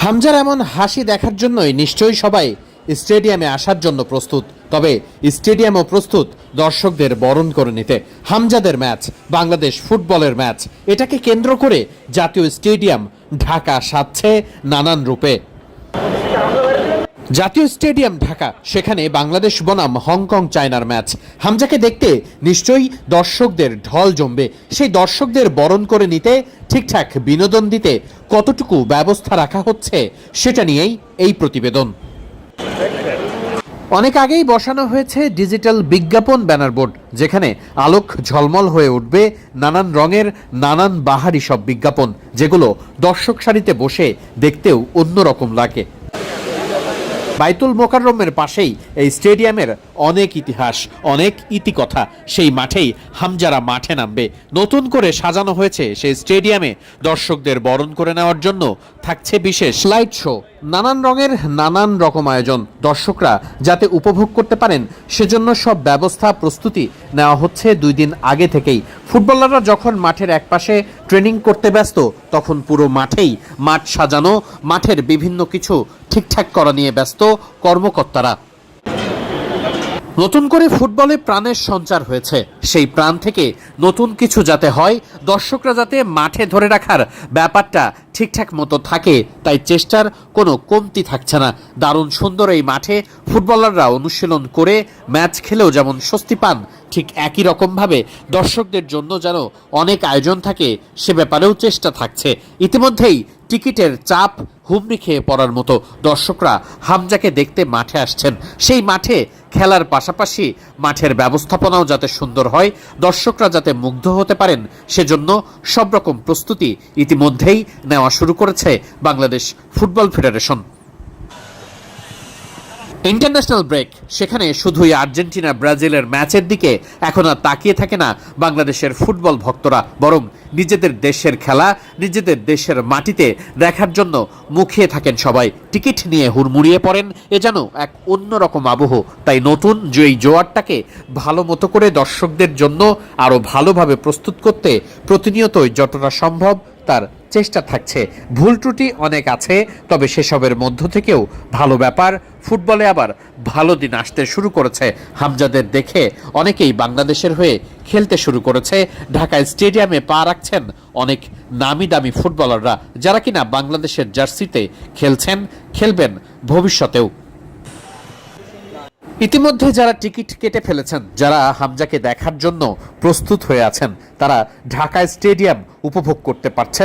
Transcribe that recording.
হামজার এমন হাসি দেখার জন্যই নিশ্চয়ই সবাই স্টেডিয়ামে আসার জন্য প্রস্তুত। তবে স্টেডিয়ামও প্রস্তুত দর্শকদের বরণ করে নিতে। হামজাদের ম্যাচ, বাংলাদেশ ফুটবলের ম্যাচ, এটাকে কেন্দ্র করে জাতীয় স্টেডিয়াম ঢাকা সাজছে নানান রূপে। জাতীয় স্টেডিয়াম ঢাকা, সেখানে বাংলাদেশ বনাম হংকং চায়নার ম্যাচ। হামজাকে দেখতে নিশ্চয়ই দর্শকদের ঢল জমবে। সেই দর্শকদের বরণ করে নিতে ঠিকঠাক বিনোদন দিতে কতটুকু ব্যবস্থা রাখা হচ্ছে সেটা নিয়েই এই প্রতিবেদন। অনেক আগেই বসানো হয়েছে ডিজিটাল বিজ্ঞাপন ব্যানারবোর্ড, যেখানে আলোক ঝলমল হয়ে উঠবে নানান রঙের, নানান বাহারি সব বিজ্ঞাপন, যেগুলো দর্শক সারিতে বসে দেখতেও অন্যরকম লাগে। বাইতুল মোকাররমের পাশেই এই স্টেডিয়ামের অনেক ইতিহাস, অনেক ইতিকথা। সেই মাঠেই হামজারা মাঠে নামবে। নতুন করে সাজানো হয়েছে সেই স্টেডিয়ামে দর্শকদের বরণ করে নেওয়ার জন্য থাকছে বিশেষ লাইট শো, নানান রঙের নানান রকম আয়োজন। দর্শকরা যাতে উপভোগ করতে পারেন সেজন্য সব ব্যবস্থা প্রস্তুতি নেওয়া হচ্ছে 2 দিন আগে থেকেই। ফুটবলাররা যখন মাঠের একপাশে ট্রেনিং করতে ব্যস্ত, তখন পুরো মাঠেই মাঠ সাজানো, মাঠের বিভিন্ন কিছু ঠিকঠাক করা নিয়ে ব্যস্ত কর্মকর্তারা। নতুন করে ফুটবলে প্রাণের সঞ্চার হয়েছে। সেই প্রাণ থেকে নতুন কিছু যাতে হয়, দর্শকরা যাতে মাঠে ধরে রাখার ব্যাপারটা ঠিকঠাক মতো থাকে, তাই চেষ্টার কোনো কমতি থাকছে না। দারুণ সুন্দর এই মাঠে ফুটবলাররা অনুশীলন করে ম্যাচ খেলেও যেমন স্বস্তি পান, ঠিক একই রকমভাবে দর্শকদের জন্য যেন অনেক আয়োজন থাকে, সে ব্যাপারেও চেষ্টা থাকছে। ইতিমধ্যেই টিকিটের চাপ হুমড়ি খেয়ে পড়ার মতো দর্শকরা হামজাকে দেখতে মাঠে আসছেন। সেই মাঠে খেলার পাশাপাশি মাঠের ব্যবস্থাপনাও যাতে সুন্দর হয়, দর্শকরা যাতে মুগ্ধ হতে পারেন, সেজন্য সব রকম প্রস্তুতি ইতিমধ্যেই নেওয়া শুরু করেছে Bangladesh football federation. International break, সেখানে শুধুই আর্জেন্টিনা ব্রাজিলের ম্যাচের দিকে এখন আর তাকিয়ে থাকে না বাংলাদেশের ফুটবল ভক্তরা, বরং নিজেদের দেশের খেলা নিজেদের দেশের মাটিতে দেখার জন্য মুখিয়ে থাকেন সবাই। টিকিট নিয়ে হুড়মুড়িয়ে পড়েন, এ যেন এক অন্যরকম আবহ। তাই নতুন যে এই জোয়ারটাকে ভালো মতো করে দর্শকদের জন্য আরও ভালোভাবে প্রস্তুত করতে প্রতিনিয়তই যতটা সম্ভব তার চেষ্টা থাকছে। ভুল ত্রুটি অনেক আছে, তবে সেসবের মধ্য থেকেও ভালো ব্যাপার, ফুটবলে আবার ভালো দিন আসতে শুরু করেছে। হামজাদের দেখে অনেকেই বাংলাদেশের হয়ে খেলতে শুরু করেছে। ঢাকা স্টেডিয়ামে পা রাখছেন অনেক নামি দামি ফুটবলাররা, যারা কিনা বাংলাদেশের জার্সিতে খেলছেন, খেলবেন ভবিষ্যতেও। ইতিমধ্যে যারা টিকিট কেটে ফেলেছেন, যারা হামজাকে দেখার জন্য প্রস্তুত হয়ে আছেন, তারা ঢাকা স্টেডিয়াম উপভোগ করতে পারছেন।